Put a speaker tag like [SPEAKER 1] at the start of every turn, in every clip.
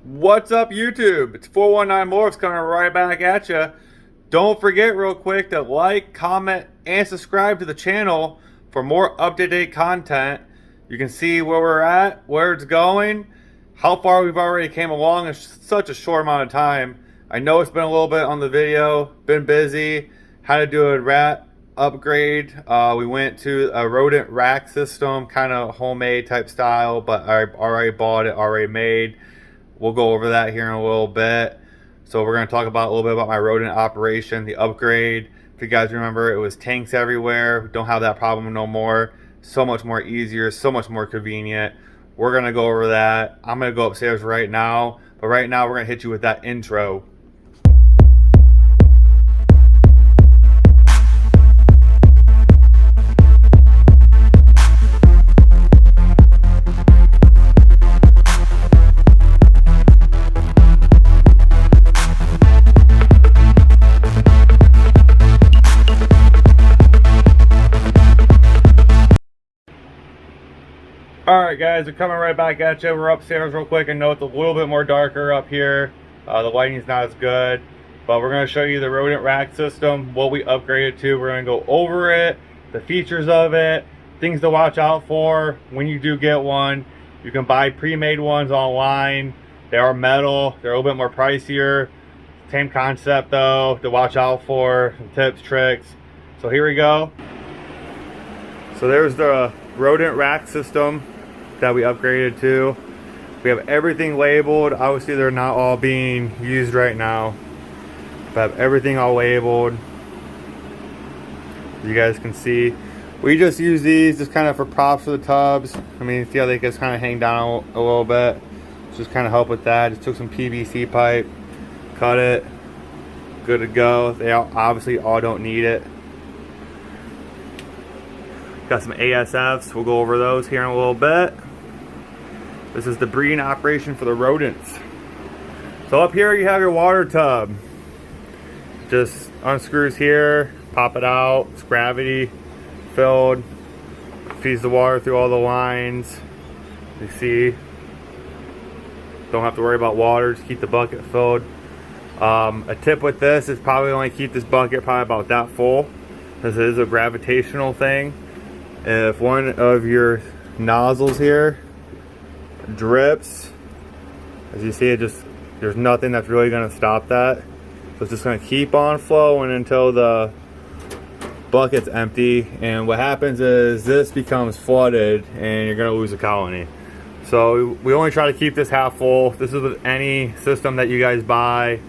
[SPEAKER 1] What's up, YouTube? It's 419 Morphs coming right back at you. Don't forget real quick to like, comment, and subscribe to the channel for more up-to-date content. You can see where we're at, where it's going, how far we've already came along in such a short amount of time. I know it's been a little bit on the video, been busy, had to do a rat upgrade. We went to a rodent rack system, kind of homemade type style, but I already bought it, already made. We'll go over that here in a little bit. So we're going to talk about a little bit about my rodent operation, the upgrade. If you guys remember, it was tanks everywhere. We don't have that problem no more. So much more easier, so much more convenient. We're going to go over that. I'm going to go upstairs right now. But right now, we're going to hit you with that intro. Alright guys, we're coming right back at you. We're upstairs real quick. I know it's a little bit more darker up here. The lighting's not as good. But we're going to show you the rodent rack system, what we upgraded to. We're going to go over it, the features of it, things to watch out for when you do get one. You can buy pre-made ones online. They are metal. They're a little bit more pricier. Same concept though, to watch out for, some tips, tricks. So here we go. So there's the rodent rack system that we upgraded to. We have everything labeled. Obviously they're not all being used right now, but have everything all labeled. You guys can see we just use these just kind of for props for the tubs. I mean, see how they just kind of hang down a little bit. Just kind of help with that. Just took some PVC pipe, cut it, good to go. They obviously all don't need it. Got some ASFs, we'll go over those here in a little bit. This is the breeding operation for the rodents. So up here you have your water tub. Just unscrews here, pop it out, it's gravity filled. Feeds the water through all the lines. You see, don't have to worry about water, just keep the bucket filled. A tip with this is probably only keep this bucket probably about that full. This is a gravitational thing. If one of your nozzles here drips, as you see, there's nothing that's really going to stop that. So it's just going to keep on flowing until the bucket's empty. And what happens is this becomes flooded and you're going to lose a colony. So we only try to keep this half full. This is with any system that you guys buy.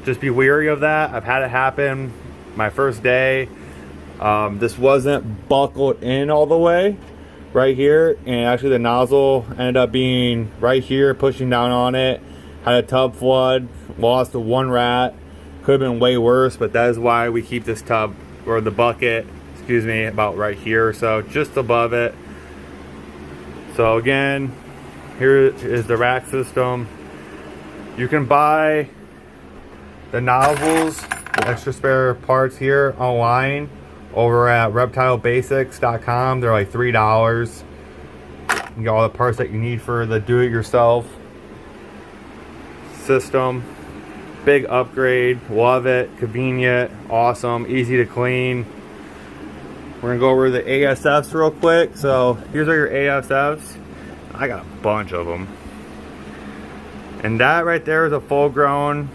[SPEAKER 1] Just be wary of that. I've had it happen my first day. This wasn't buckled in all the way right here, and actually the nozzle ended up being right here, pushing down on it. Had a tub flood, lost one rat. Could have been way worse, but that is why we keep this tub, or the bucket, excuse me, about right here, so just above it. So again, here is the rack system. You can buy the nozzles, the extra spare parts here online over at reptilebasics.com. They're like $3. You get all the parts that you need for the do-it-yourself system. Big upgrade, love it, convenient, awesome, easy to clean. We're gonna go over the ASFs real quick. So here's all your ASFs. I got a bunch of them, and that right there is a full-grown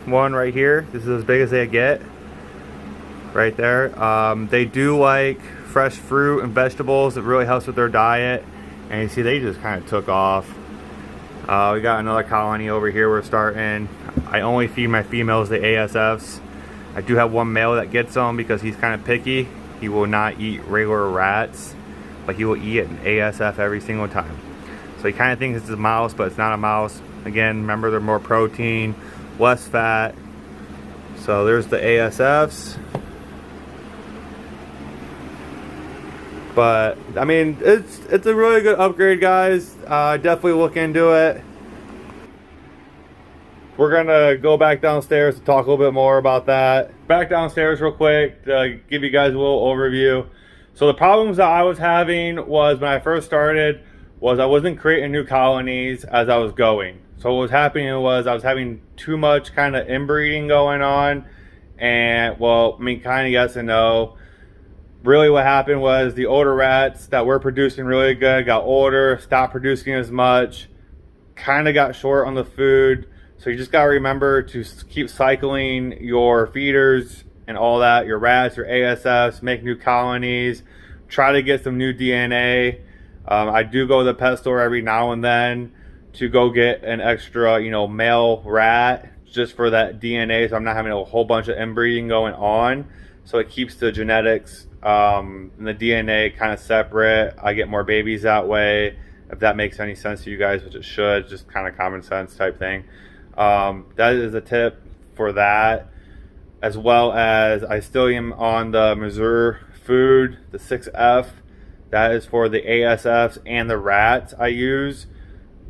[SPEAKER 1] one right here. This is as big as they get. Right there. They do like fresh fruit and vegetables. It really helps with their diet. And you see they just kind of took off. We got another colony over here we're starting. I only feed my females the ASFs. I do have one male that gets them because he's kind of picky. He will not eat regular rats, but he will eat an ASF every single time. So he kind of thinks it's a mouse, but it's not a mouse. Again, remember, they're more protein, less fat. So there's the ASFs. But I mean, it's a really good upgrade, guys. Definitely look into it. We're gonna go back downstairs to talk a little bit more about that. Back downstairs real quick to give you guys a little overview. So the problems that I was having was when I first started was I wasn't creating new colonies as I was going. So what was happening was I was having too much kind of inbreeding going on, and well, I mean, kind of yes and no. Really what happened was the older rats that were producing really good got older, stopped producing as much, kind of got short on the food. So you just got to remember to keep cycling your feeders and all that, your rats, your ASFs, make new colonies, try to get some new DNA. I do go to the pet store every now and then to go get an extra, male rat just for that DNA, so I'm not having a whole bunch of inbreeding going on. So it keeps the genetics and the DNA kind of separate. I get more babies that way, if that makes any sense to you guys, which it should, just kind of common sense type thing. That is a tip for that, as well as I still am on the Missouri food, the 6F. That is for the ASFs and the rats I use.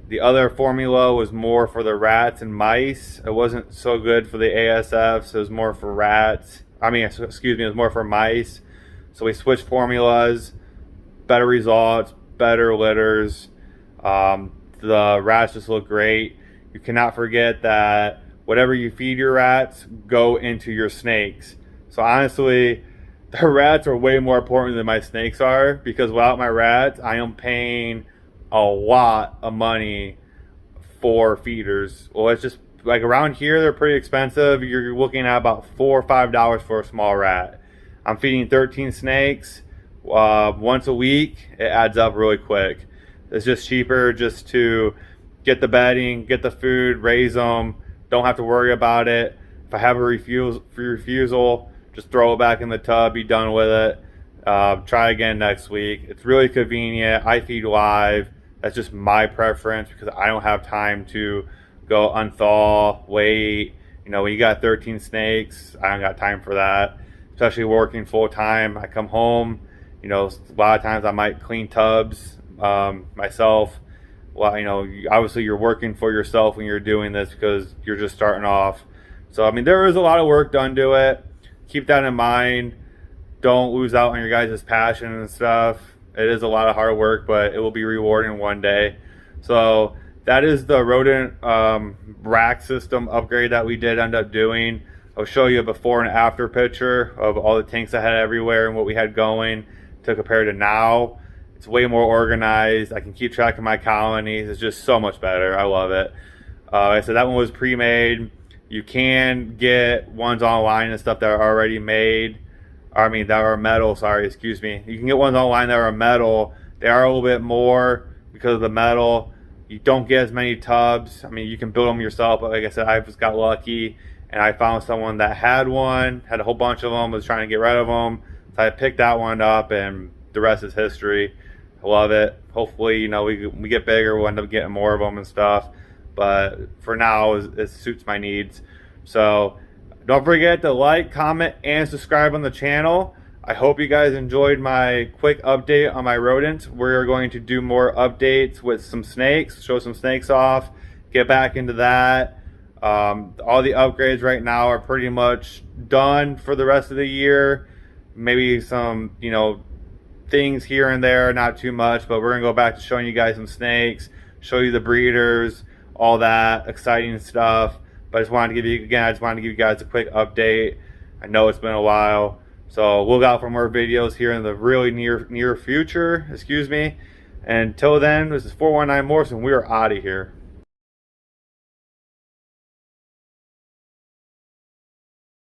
[SPEAKER 1] The other formula was more for the rats and mice. It wasn't so good for the ASFs. It was more for rats. Excuse me, it was more for mice. So we switched formulas, better results, better litters. The rats just look great. You cannot forget that whatever you feed your rats go into your snakes. So honestly, the rats are way more important than my snakes are, because without my rats, I am paying a lot of money for feeders. Well, it's just like around here, they're pretty expensive. You're looking at about $4 or $5 for a small rat. I'm feeding 13 snakes once a week. It adds up really quick. It's just cheaper just to get the bedding, get the food, raise them. Don't have to worry about it. If I have a refusal, just throw it back in the tub, be done with it. Try again next week. It's really convenient. I feed live. That's just my preference because I don't have time to go unthaw, wait. When you got 13 snakes, I don't got time for that. Especially working full time. I come home, a lot of times I might clean tubs myself. Well, obviously you're working for yourself when you're doing this because you're just starting off. So, there is a lot of work done to it. Keep that in mind. Don't lose out on your guys' passion and stuff. It is a lot of hard work, but it will be rewarding one day. So that is the rodent rack system upgrade that we did end up doing. I'll show you a before and after picture of all the tanks I had everywhere and what we had going to compare to now. It's way more organized. I can keep track of my colonies. It's just so much better. I love it. Like I said, that one was pre-made. You can get ones online and stuff that are already made. That are metal, sorry, excuse me. You can get ones online that are metal. They are a little bit more because of the metal. You don't get as many tubs. You can build them yourself, but like I said, I just got lucky and I found someone that had one, had a whole bunch of them, was trying to get rid of them. So I picked that one up and the rest is history. I love it. Hopefully, we get bigger, we'll end up getting more of them and stuff. But for now, it suits my needs. So don't forget to like, comment, and subscribe on the channel. I hope you guys enjoyed my quick update on my rodents. We're going to do more updates with some snakes, show some snakes off, get back into that. All the upgrades right now are pretty much done for the rest of the year. Maybe some, things here and there, not too much, but we're gonna go back to showing you guys some snakes, show you the breeders, all that exciting stuff. But I just wanted to give you guys a quick update. I know it's been a while, so look out for more videos here in the really near future. Excuse me. And until then, this is 419 Morphs, and we are out of here.